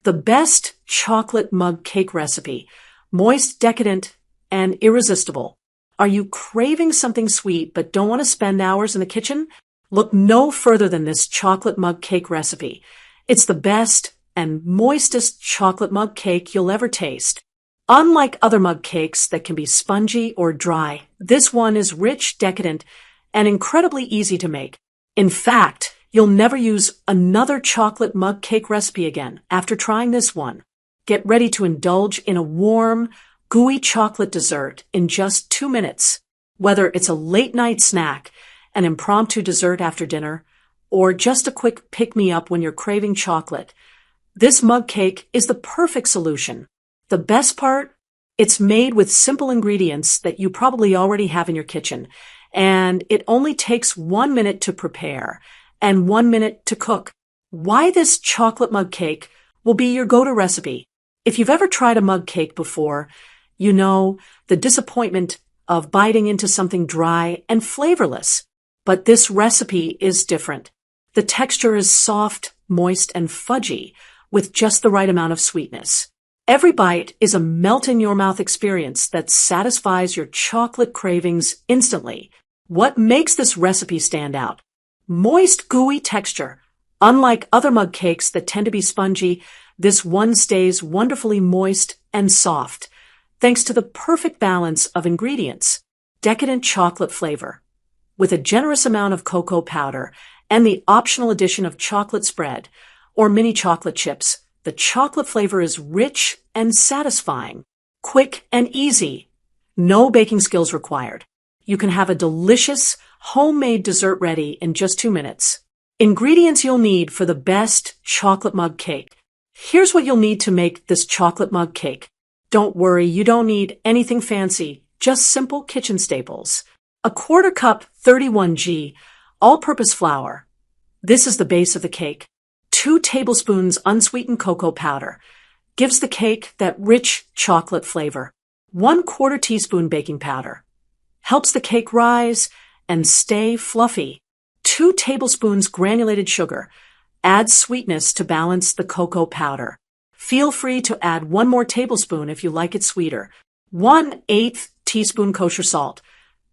The best chocolate mug cake recipe. Moist, decadent, and irresistible. Are you craving something sweet but don't want to spend hours in the kitchen? Look no further than this chocolate mug cake recipe. It's the best and moistest chocolate mug cake you'll ever taste. Unlike other mug cakes that can be spongy or dry, this one is rich, decadent, and incredibly easy to make. In fact, you'll never use another chocolate mug cake recipe again after trying this one. Get ready to indulge in a warm, gooey chocolate dessert in just 2 minutes. Whether it's a late-night snack, an impromptu dessert after dinner, or just a quick pick-me-up when you're craving chocolate, this mug cake is the perfect solution. The best part? It's made with simple ingredients that you probably already have in your kitchen, and it only takes 1 minute to prepare and 1 minute to cook. Why this chocolate mug cake will be your go-to recipe. If you've ever tried a mug cake before, you know the disappointment of biting into something dry and flavorless. But this recipe is different. The texture is soft, moist, and fudgy, with just the right amount of sweetness. Every bite is a melt-in-your-mouth experience that satisfies your chocolate cravings instantly. What makes this recipe stand out? Moist, gooey texture. Unlike other mug cakes that tend to be spongy, this one stays wonderfully moist and soft, thanks to the perfect balance of ingredients. Decadent chocolate flavor. With a generous amount of cocoa powder and the optional addition of chocolate spread or mini chocolate chips, the chocolate flavor is rich and satisfying. Quick and easy. No baking skills required. You can have a delicious, homemade dessert ready in just 2 minutes. Ingredients you'll need for the best chocolate mug cake. Here's what you'll need to make this chocolate mug cake. Don't worry, you don't need anything fancy, just simple kitchen staples. A 1/4 cup 31G all-purpose flour. This is the base of the cake. 2 tablespoons unsweetened cocoa powder. Gives the cake that rich chocolate flavor. 1/4 teaspoon baking powder. Helps the cake rise and stay fluffy. 2 tablespoons granulated sugar. Adds sweetness to balance the cocoa powder. Feel free to add 1 more tablespoon if you like it sweeter. 1/8 teaspoon kosher salt.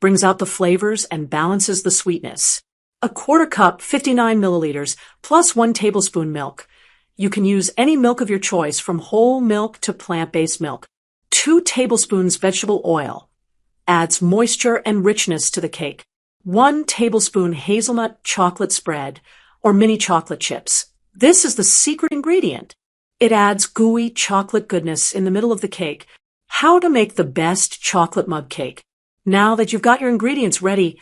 Brings out the flavors and balances the sweetness. A 1/4 cup, 59 milliliters, plus 1 tablespoon milk. You can use any milk of your choice from whole milk to plant-based milk. 2 tablespoons vegetable oil. Adds moisture and richness to the cake. 1 tablespoon hazelnut chocolate spread or mini chocolate chips. This is the secret ingredient. It adds gooey chocolate goodness in the middle of the cake. How to make the best chocolate mug cake. Now that you've got your ingredients ready,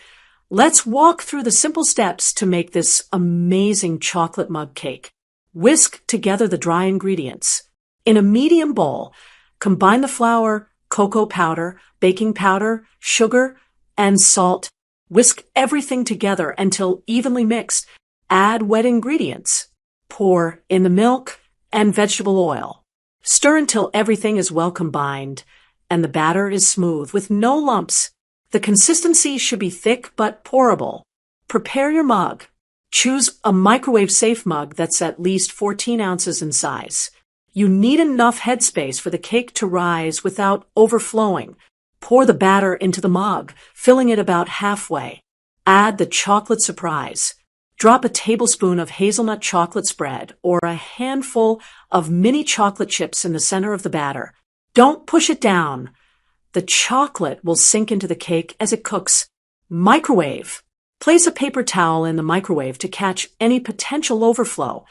let's walk through the simple steps to make this amazing chocolate mug cake. Whisk together the dry ingredients. In a medium bowl, combine the flour, cocoa powder, baking powder, sugar, and salt. Whisk everything together until evenly mixed. Add wet ingredients. Pour in the milk and vegetable oil. Stir until everything is well combined and the batter is smooth with no lumps. The consistency should be thick but pourable. Prepare your mug. Choose a microwave-safe mug that's at least 14 ounces in size. You need enough headspace for the cake to rise without overflowing. Pour the batter into the mug, filling it about halfway. Add the chocolate surprise. Drop a tablespoon of hazelnut chocolate spread or a handful of mini chocolate chips in the center of the batter. Don't push it down. The chocolate will sink into the cake as it cooks. Microwave. Place a paper towel in the microwave to catch any potential overflow.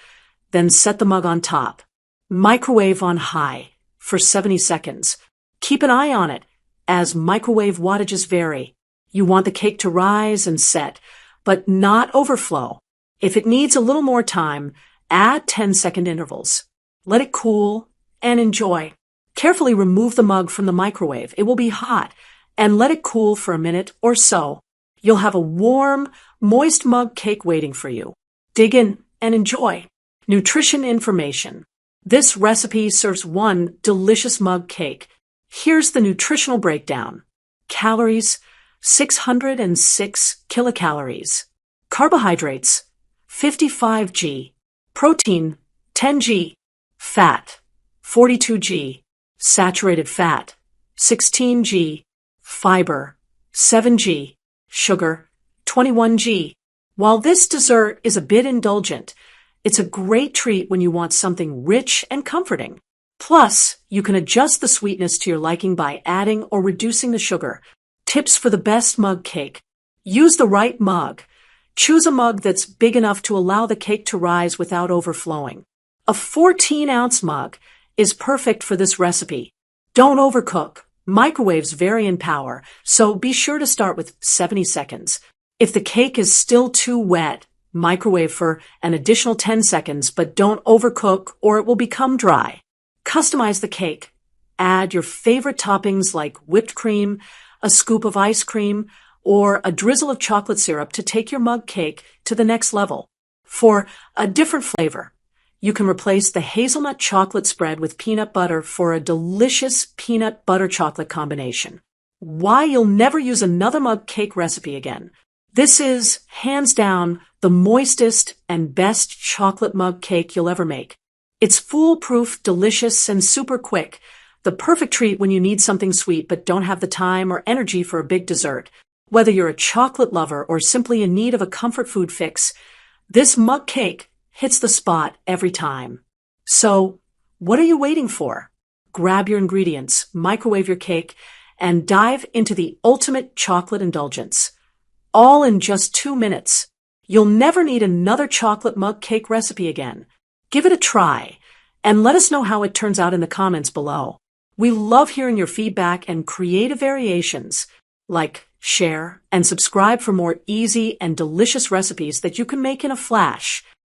Then set the mug on top. Microwave on high for 70 seconds. Keep an eye on it as microwave wattages vary. You want the cake to rise and set, but not overflow. If it needs a little more time, add 10-second intervals. Let it cool and enjoy. Carefully remove the mug from the microwave. It will be hot, and let it cool for a minute or so. You'll have a warm, moist mug cake waiting for you. Dig in and enjoy. Nutrition information. This recipe serves one delicious mug cake. Here's the nutritional breakdown. Calories, 606 kilocalories. Carbohydrates, 55 g. Protein, 10 g. Fat, 42g. Saturated fat, 16g. Fiber, 7g. Sugar, 21g. While this dessert is a bit indulgent, it's a great treat when you want something rich and comforting. Plus, you can adjust the sweetness to your liking by adding or reducing the sugar. Tips for the best mug cake. Use the right mug. Choose a mug that's big enough to allow the cake to rise without overflowing. A 14-ounce mug is perfect for this recipe. Don't overcook. Microwaves vary in power, so be sure to start with 70 seconds. If the cake is still too wet, microwave for an additional 10 seconds, but don't overcook or it will become dry. Customize the cake. Add your favorite toppings like whipped cream, a scoop of ice cream, or a drizzle of chocolate syrup to take your mug cake to the next level. For a different flavor, you can replace the hazelnut chocolate spread with peanut butter for a delicious peanut butter chocolate combination. Why you'll never use another mug cake recipe again. This is, hands down, the moistest and best chocolate mug cake you'll ever make. It's foolproof, delicious, and super quick. The perfect treat when you need something sweet but don't have the time or energy for a big dessert. Whether you're a chocolate lover or simply in need of a comfort food fix, this mug cake hits the spot every time. So, what are you waiting for? Grab your ingredients, microwave your cake, and dive into the ultimate chocolate indulgence. All in just 2 minutes. You'll never need another chocolate mug cake recipe again. Give it a try, and let us know how it turns out in the comments below. We love hearing your feedback and creative variations. Like, share, and subscribe for more easy and delicious recipes that you can make in a flash.